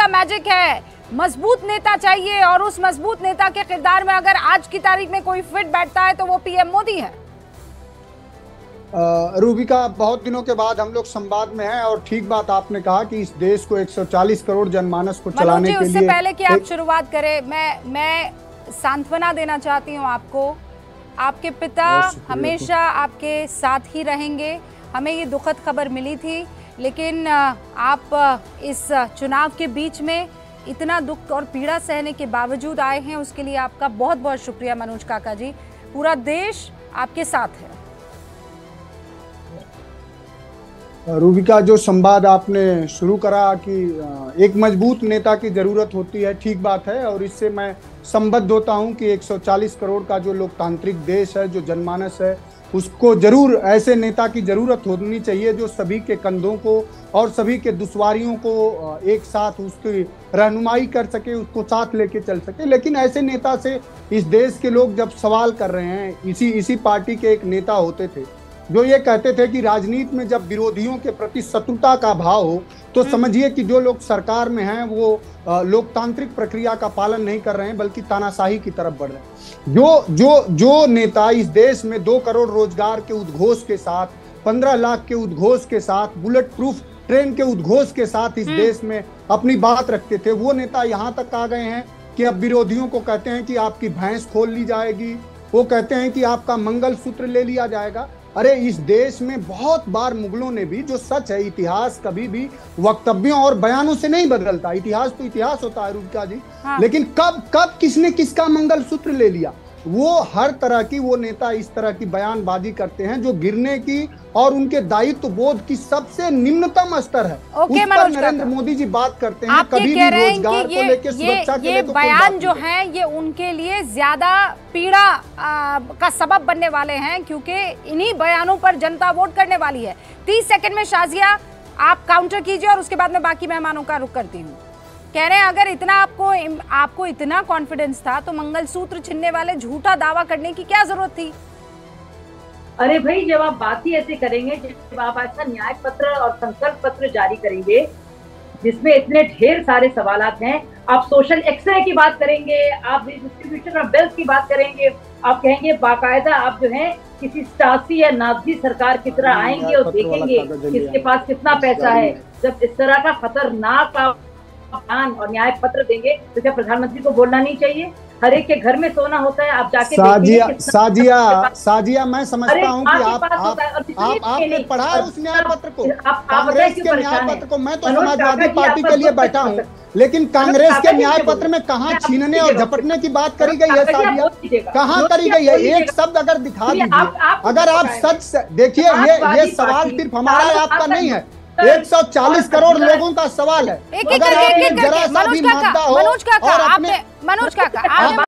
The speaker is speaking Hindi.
का मैजिक है, मजबूत नेता चाहिए और उस मजबूत नेता के किरदार में अगर आज की तारीख में कोई फिट बैठता है तो वो पीएम मोदी है। रूबिका, बहुत दिनों के बाद हम लोग संवाद में हैं और ठीक बात आपने कहा कि इस देश को 140 करोड़ जनमानस को चलाने के लिए। उससे पहले कि आप शुरुआत करें, मैं सांत्वना देना चाहती हूँ आपको। आपके पिता हमेशा आपके साथ ही रहेंगे। हमें ये दुखद खबर मिली थी, लेकिन आप इस चुनाव के बीच में इतना दुख और पीड़ा सहने के बावजूद आए हैं, उसके लिए आपका बहुत बहुत शुक्रिया मनोज काका जी। पूरा देश आपके साथ है। रूबिका, जो संवाद आपने शुरू करा कि एक मजबूत नेता की जरूरत होती है, ठीक बात है और इससे मैं संबद्ध होता हूं कि 140 करोड़ का जो लोकतांत्रिक देश है, जो जनमानस है, उसको जरूर ऐसे नेता की जरूरत होनी चाहिए जो सभी के कंधों को और सभी के दुश्वारियों को एक साथ उसकी रहनुमाई कर सके, उसको साथ लेके चल सके। लेकिन ऐसे नेता से इस देश के लोग जब सवाल कर रहे हैं, इसी पार्टी के एक नेता होते थे जो ये कहते थे कि राजनीति में जब विरोधियों के प्रति शत्रुता का भाव हो तो समझिए कि जो लोग सरकार में हैं वो लोकतांत्रिक प्रक्रिया का पालन नहीं कर रहे हैं बल्कि तानाशाही की तरफ बढ़ रहे हैं। जो नेता इस देश में 2 करोड़ रोजगार के उद्घोष के साथ, 15 लाख के उद्घोष के साथ, बुलेट प्रूफ ट्रेन के उद्घोष के साथ इस देश में अपनी बात रखते थे, वो नेता यहाँ तक आ गए हैं कि अब विरोधियों को कहते हैं कि आपकी भैंस खोल ली जाएगी, वो कहते हैं कि आपका मंगलसूत्र ले लिया जाएगा। अरे इस देश में बहुत बार मुगलों ने भी, जो सच है, इतिहास कभी भी वक्तव्यों और बयानों से नहीं बदलता, इतिहास तो इतिहास होता है रूबिका जी। हाँ। लेकिन कब किसने किसका मंगलसूत्र ले लिया, वो हर तरह की, वो नेता इस तरह की बयानबाजी करते हैं जो गिरने की और उनके दायित्व बोध की सबसे निम्नतम स्तर है। उस पर नरेंद्र मोदी जी बात करते हैं, कभी भी रोजगार को लेकर, सुरक्षा के लिए तो बयान जो है ये उनके लिए ज्यादा पीड़ा का सबब बनने वाले हैं, क्योंकि इन्हीं बयानों पर जनता वोट करने वाली है। 30 सेकंड में शाजिया आप काउंटर कीजिए और उसके बाद में बाकी मेहमानों का रुख करती हूँ। कह रहे हैं अगर इतना आपको इतना कॉन्फिडेंस था तो मंगलसूत्र छीनने वाले झूठा दावा करने की क्या जरूरत थी? अरे भाई, जब आप बात ही ऐसे करेंगे, जब आप ऐसा न्याय पत्र और संकल्प पत्र जारी करेंगे जिसमें इतने ढेर सारे सवालात हैं, आप सोशल एक्सरे की बात करेंगे, आप डिस्ट्रीब्यूशन ऑफ वेल्थ की बात करेंगे, आप कहेंगे बाकायदा आप जो है किसी स्टासी या नाजी सरकार की तरह आएंगे और देखेंगे किसके पास कितना पैसा है। जब इस तरह का खतरनाक बयान और न्याय पत्र देंगे तो क्या प्रधानमंत्री को बोलना नहीं चाहिए? हर एक के घर में सोना होता है, आप जाके साजिया मैं समझता हूँ कि आपने पढ़ा उस न्याय पत्र को, कांग्रेस के न्याय पत्र को। मैं तो समाजवादी पार्टी के लिए बैठा हूँ, लेकिन कांग्रेस के न्याय पत्र में कहाँ छीनने और झपटने की बात करी गई है साजिया? कहाँ करी गई है? एक शब्द अगर दिखा दीजिए। अगर आप सच देखिए, ये सवाल सिर्फ हमारा आपका नहीं है, 140 करोड़ लोगों का सवाल है। अगर आपने जरा सा भी मानता हो, मनोज काका